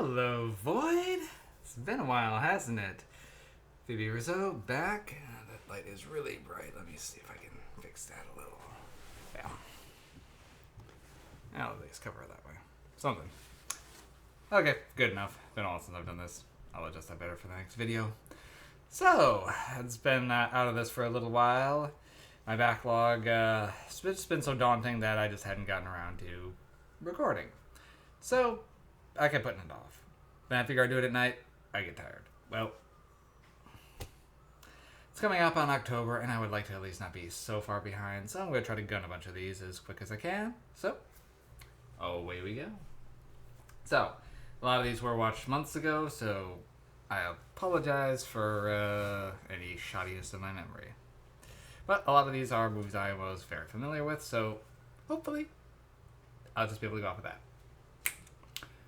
Hello, Void. It's been a while, hasn't it? Phoebe Rizzo back. That light is really bright. Let me see if I can fix that a little. Yeah. I'll at least cover it that way. Something. Okay, good enough. Been a while since I've done this. I'll adjust that better for the next video. So, it's been out of this for a little while. My backlog, it's just been so daunting that I just hadn't gotten around to recording. So, I kept putting it off. Then I figure I do it at night, I get tired. Well, it's coming up on October, and I would like to at least not be so far behind, so I'm going to try to gun a bunch of these as quick as I can. So, away we go. So, a lot of these were watched months ago, so I apologize for any shoddiness in my memory. But a lot of these are movies I was very familiar with, so hopefully I'll just be able to go off of that.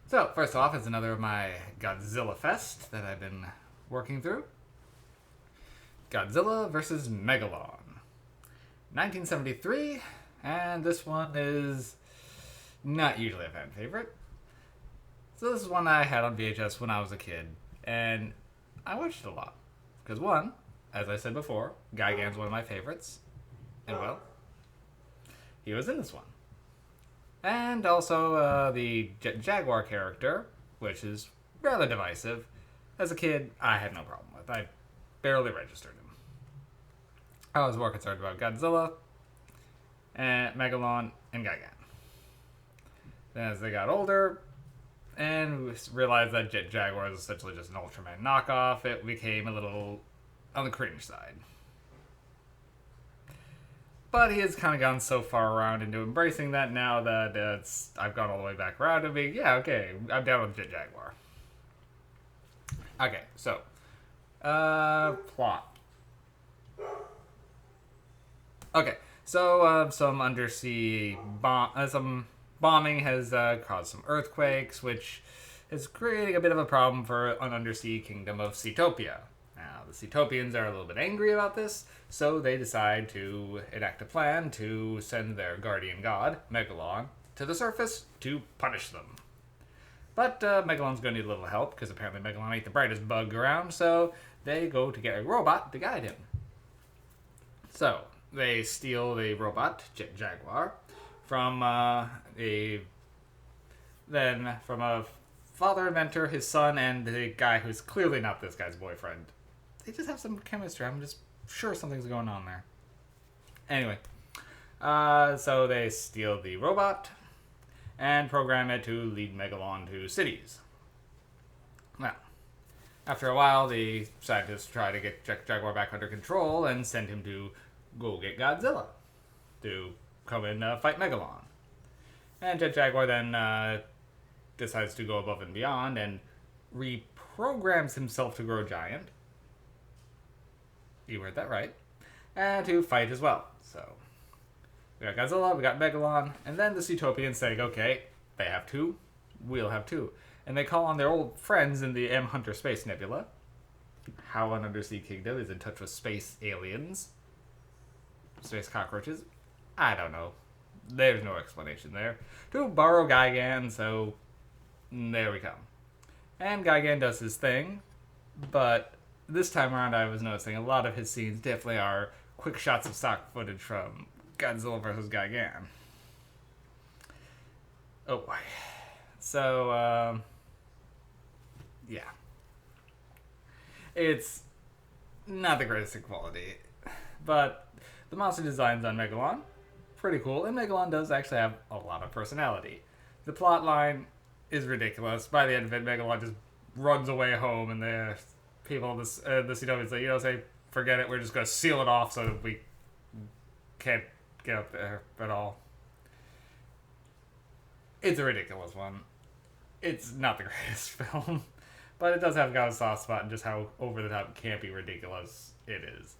So, first off is another of my Godzilla Fest that I've been working through. Godzilla vs. Megalon. 1973, and this one is not usually a fan favorite. So this is one I had on VHS when I was a kid, and I watched it a lot. Because one, as I said before, Gigan's one of my favorites, and well, he was in this one. And also the Jaguar character, which is rather divisive. As a kid, I had no problem with. I barely registered him. I was more concerned about Godzilla, and Megalon, and Gigan. Then as they got older, and we realized that Jaguar is essentially just an Ultraman knockoff, it became a little on the cringe side. But he has kind of gone so far around into embracing that now that I've gone all the way back around to being, yeah, okay, I'm down with Jet Jaguar. Okay, so, plot. Okay, so some undersea some bombing has caused some earthquakes, which is creating a bit of a problem for an undersea kingdom of Seatopia. Now, the Seatopians are a little bit angry about this, so they decide to enact a plan to send their guardian god, Megalon, to the surface to punish them. But Megalon's going to need a little help, because apparently Megalon ain't the brightest bug around, so they go to get a robot to guide him. So, they steal the robot, Jet Jaguar, from a father inventor, his son, and the guy who's clearly not this guy's boyfriend. They just have some chemistry. I'm just sure something's going on there. Anyway, so they steal the robot and program it to lead Megalon to cities. Now, after a while, the scientists try to get Jaguar back under control and send him to go get Godzilla to come and fight Megalon. And Jet Jaguar then decides to go above and beyond and reprograms himself to grow giant. You heard that right. And to fight as well. So, we got Godzilla, we got Megalon, and then the Seatopians saying, okay, they have two, we'll have two. And they call on their old friends in the M. Hunter Space Nebula. How an undersea kingdom is in touch with space aliens. Space cockroaches. I don't know. There's no explanation there. To borrow Gigan, so there we come. And Gigan does his thing, but this time around I was noticing a lot of his scenes definitely are quick shots of stock footage from Godzilla vs. Gigan. Oh boy. So, yeah. It's not the greatest in quality, but the monster designs on Megalon, pretty cool, and Megalon does actually have a lot of personality. The plot line is ridiculous. By the end of it, Megalon just runs away home, and the people, the Seatopians say, forget it, we're just going to seal it off so that we can't get up there at all. It's a ridiculous one. It's not the greatest film, but it does have a soft spot in just how over-the-top, campy, ridiculous it is.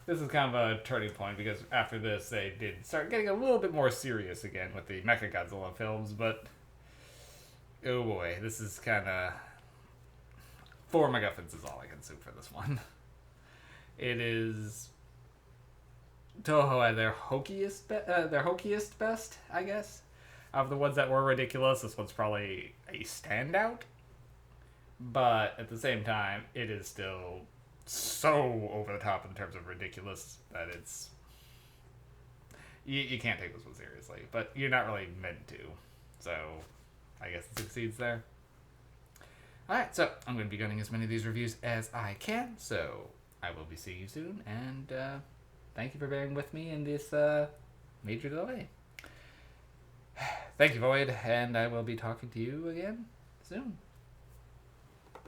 This is kind of a turning point, because after this, they did start getting a little bit more serious again with the Mechagodzilla films, but oh boy, this is kind of 4 MacGuffins is all I can soup for this one. It is Toho at their hokiest best, I guess. Of the ones that were ridiculous, this one's probably a standout. but at the same time, it is still so over the top in terms of ridiculous that it's you can't take this one seriously. But you're not really meant to, so I guess it succeeds there. Alright, so I'm going to be getting as many of these reviews as I can, so I will be seeing you soon, and thank you for bearing with me in this major delay. Thank you, Void, and I will be talking to you again soon.